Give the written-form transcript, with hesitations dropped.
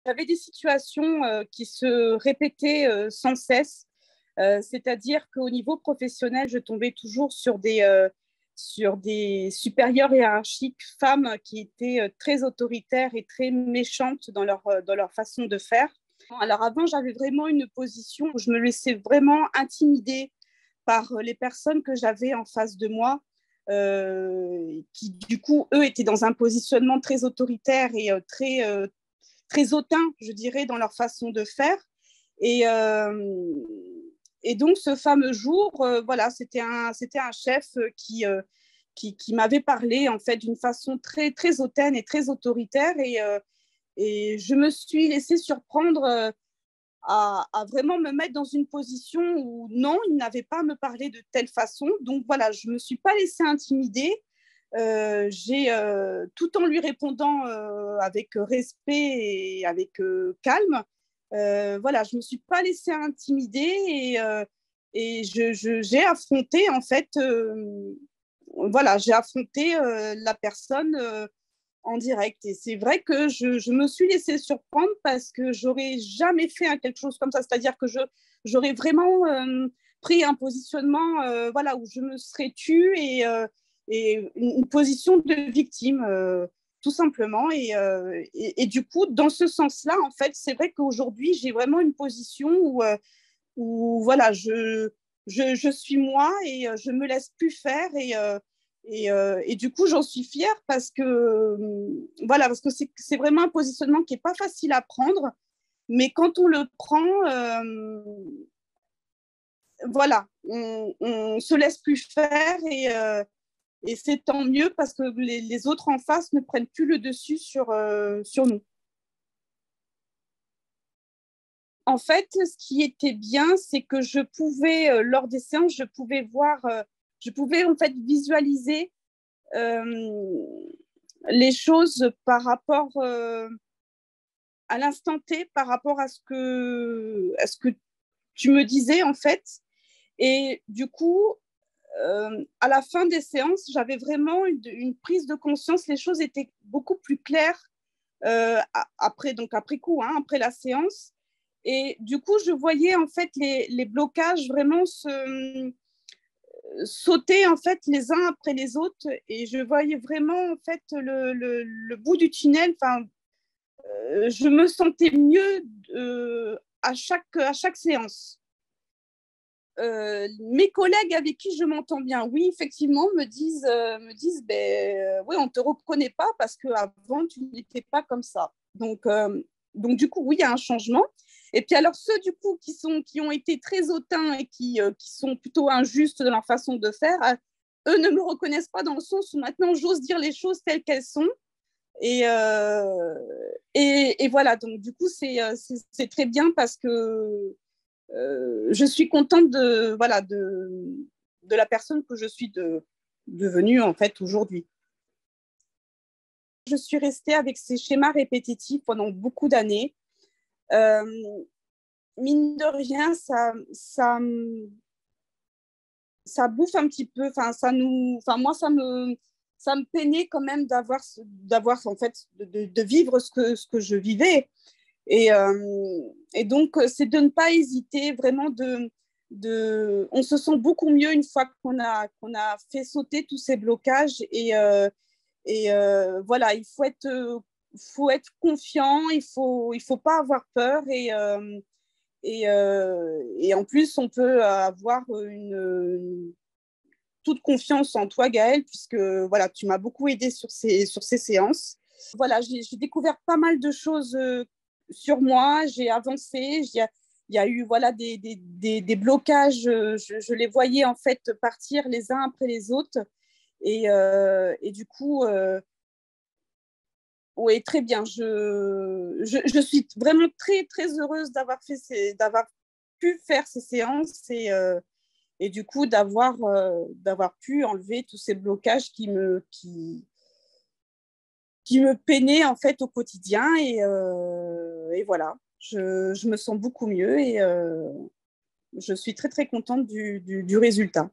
J'avais des situations qui se répétaient sans cesse, c'est-à-dire qu'au niveau professionnel, je tombais toujours sur des supérieures hiérarchiques femmes qui étaient très autoritaires et très méchantes dans leur façon de faire. Alors avant, j'avais vraiment une position où je me laissais vraiment intimider par les personnes que j'avais en face de moi, qui du coup, eux, étaient dans un positionnement très autoritaire et très hautain, je dirais, dans leur façon de faire. Et, euh, et donc, ce fameux jour, voilà, c'était un chef qui m'avait parlé, en fait, d'une façon très hautaine et très autoritaire. Et je me suis laissée surprendre à vraiment me mettre dans une position où non, il n'avait pas à me parler de telle façon. Donc voilà, je ne me suis pas laissée intimider. Tout en lui répondant avec respect et avec calme, voilà, je ne me suis pas laissée intimider et j'ai affronté en fait, voilà, j'ai affronté la personne en direct. Et c'est vrai que je me suis laissée surprendre parce que j'aurais jamais fait quelque chose comme ça. C'est-à-dire que j'aurais vraiment pris un positionnement voilà, où je me serais tue et une position de victime, tout simplement. Et du coup, dans ce sens-là, en fait, c'est vrai qu'aujourd'hui, j'ai vraiment une position où voilà, je suis moi et je me laisse plus faire et du coup, j'en suis fière parce que, voilà, parce que c'est vraiment un positionnement qui n'est pas facile à prendre, mais quand on le prend, voilà, on se laisse plus faire et c'est tant mieux parce que les autres en face ne prennent plus le dessus sur nous. En fait, ce qui était bien, c'est que je pouvais, lors des séances, je pouvais voir, je pouvais en fait visualiser euh, les choses par rapport à l'instant T, par rapport à ce que tu me disais en fait. Et du coup, à la fin des séances, j'avais vraiment une prise de conscience. Les choses étaient beaucoup plus claires après coup, hein, après la séance. Et du coup, je voyais en fait les blocages vraiment sauter en fait les uns après les autres et je voyais vraiment en fait le bout du tunnel. Enfin, je me sentais mieux à chaque séance. Mes collègues avec qui je m'entends bien, oui, effectivement, me disent ben, oui, on ne te reconnaît pas parce qu'avant, tu n'étais pas comme ça. Donc, du coup, oui, il y a un changement. Et puis, alors, ceux, du coup, qui ont été très hautains et qui sont plutôt injustes dans leur façon de faire, eux ne me reconnaissent pas dans le sens où maintenant, j'ose dire les choses telles qu'elles sont. Et, euh, et voilà, donc, du coup, c'est très bien parce que je suis contente voilà, de la personne que je suis devenue en fait aujourd'hui. Je suis restée avec ces schémas répétitifs pendant beaucoup d'années. Euh, Mine de rien, ça bouffe un petit peu. Enfin, moi, ça me peinait quand même d'avoir en fait, de vivre ce que je vivais. Et donc, c'est de ne pas hésiter, vraiment on se sent beaucoup mieux une fois qu'on a fait sauter tous ces blocages. Voilà, faut être confiant, il faut pas avoir peur. Et en plus, on peut avoir toute confiance en toi, Gaëlle, puisque voilà, tu m'as beaucoup aidé sur ces séances. Voilà, j'ai découvert pas mal de choses sur moi, j'ai avancé, il y a eu voilà, des blocages, je les voyais en fait partir les uns après les autres. Et du coup, oui, très bien. Je suis vraiment très heureuse d'avoir pu faire ces séances et du coup d'avoir pu enlever tous ces blocages qui me peinaient en fait au quotidien. Et voilà, je me sens beaucoup mieux et je suis très contente du résultat.